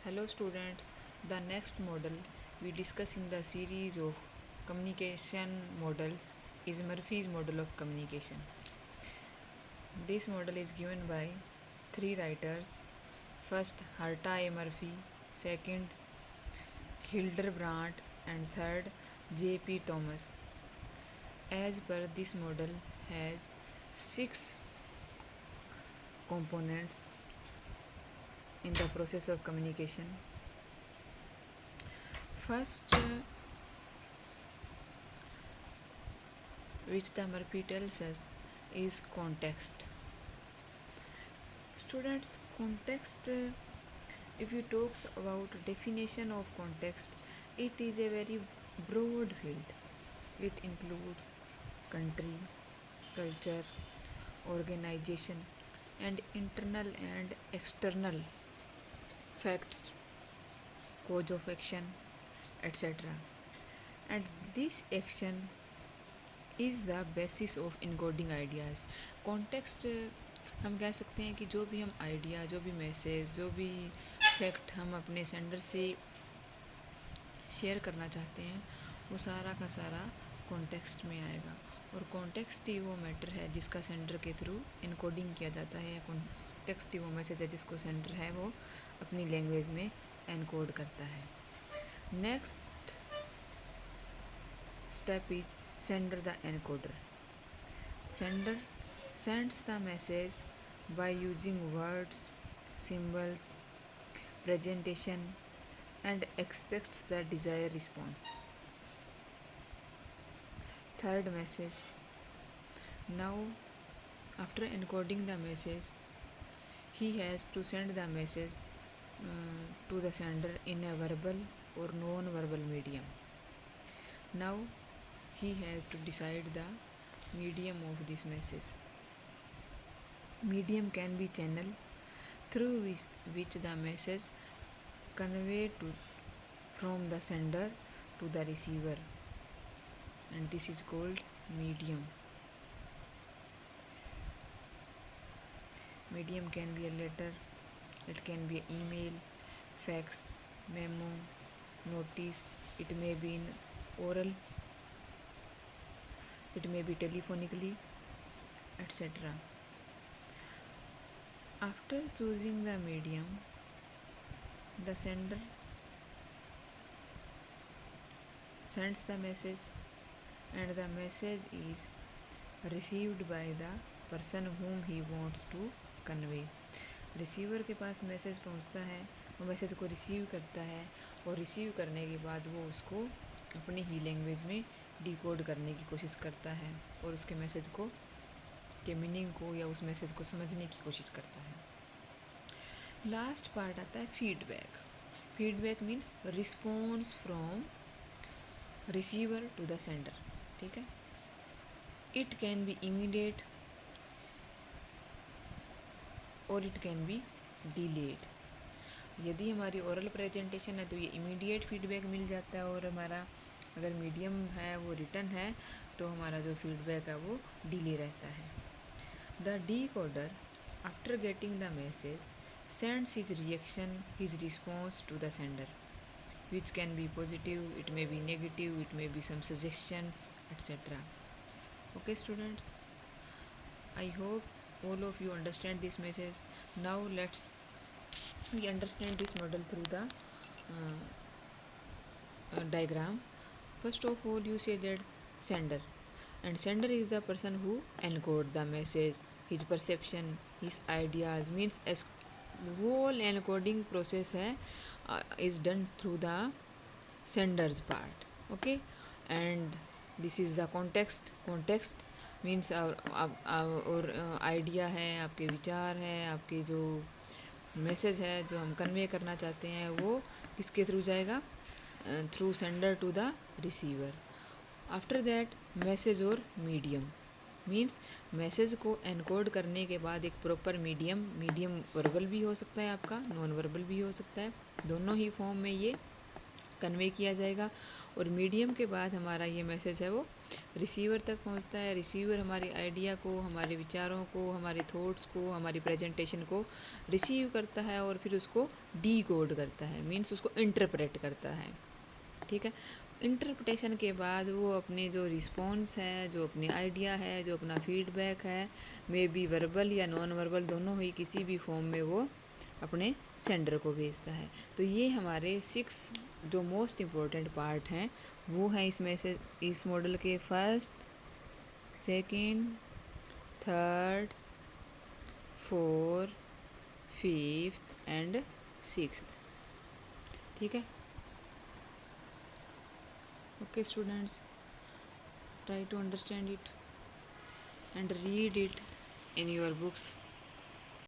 Hello students, the next model we discuss in the series of communication models is Murphy's model of communication. This model is given by three writers. First, Herta A. Murphy, second, Hildebrandt, and third, J.P. Thomas. As per this model has 6 components in the process of communication. First, which the Murphy tells us is context. Students, context, if you talks about definition of context, it is a very broad field. It includes country, culture, organization, and internal and external facts, cause of action, etc. And this action is the basis of encoding ideas. Context, हम कह सकते हैं कि जो भी हम idea, जो भी मैसेज, जो भी फैक्ट हम अपने सेंडर से शेयर करना चाहते हैं, वो सारा का सारा कॉन्टेक्स्ट में आएगा. और कॉन्टेक्स्ट ही वो मैटर है जिसका सेंडर के थ्रू इनकोडिंग किया जाता है. कॉन्टेक्स्ट ही वो मैसेज है जिसको सेंडर है वो अपनी लैंग्वेज में एनकोड करता है. Next step is sender the encoder. Sender sends the message by using words, symbols, presentation, and expects the desired response. Third message. Now, after encoding the message, he has to send the message to the sender in a verbal or non-verbal medium. Now, he has to decide the medium of this message. Medium can be channel through which the message conveyed from the sender to the receiver, and this is called medium. Medium can be a letter, it can be an email, fax, memo, notice, it may be in oral, it may be telephonically, etc. After choosing the medium, the sender sends the message and the message is received by the person whom he wants to convey. Receiver के पास message पहुंचता है, वो message को receive करता है और receive करने के बाद वो उसको अपनी ही लैंग्वेज में डिकोड करने की कोशिश करता है और उसके मैसेज को के मीनिंग को या उस मैसेज को समझने की कोशिश करता है. लास्ट पार्ट आता है feedback. Feedback means response from receiver to the sender. ठीक है. इट कैन बी इमीडिएट और इट कैन बी डिलेड. यदि हमारी ओरल प्रेजेंटेशन है तो ये इमीडिएट फीडबैक मिल जाता है, और हमारा अगर मीडियम है वो रिटर्न है तो हमारा जो फीडबैक है वो डिले रहता है. The decoder after getting the message sends his reaction, his response to the sender, which can be positive, it may be negative, it may be some suggestions, etc. Okay students, I hope all of you understand this message. Now we understand this model through the diagram. First of all, you say that sender, and sender is the person who encode the message, his perception, his ideas, means as whole encoding process है is done through the sender's part. Okay, and this is the context. Context means और idea है, आपके विचार है, आपके जो message है जो हम कन्वे करना चाहते हैं वो किसके थ्रू जाएगा, through sender to the receiver. After that message और मीडियम मीन्स मैसेज को एनकोड करने के बाद एक प्रॉपर मीडियम वर्बल भी हो सकता है आपका, नॉन वर्बल भी हो सकता है, दोनों ही फॉर्म में ये कन्वे किया जाएगा। और मीडियम के बाद हमारा ये मैसेज है वो रिसीवर तक पहुंचता है। रिसीवर हमारी आइडिया को, हमारे विचारों को, हमारे थॉट्स को, हमारी प्रेजेंटेशन को रिसीव करता है और फिर उसको डीकोड करता है, मीन्स उसको इंटरप्रेट करता है। ठीक है, इंटरप्रिटेशन के बाद वो अपने जो रिस्पॉन्स है, जो अपने आइडिया है, जो अपना फीडबैक है, मे बी वर्बल या नॉन वर्बल दोनों ही किसी भी फॉर्म में वो अपने सेंडर को भेजता है। तो ये हमारे 6 जो मोस्ट इम्पोर्टेंट पार्ट हैं वो हैं इसमें से, इस मॉडल के first, second, third, fourth, fifth and sixth. ठीक है, okay students, try to understand it and read it in your books.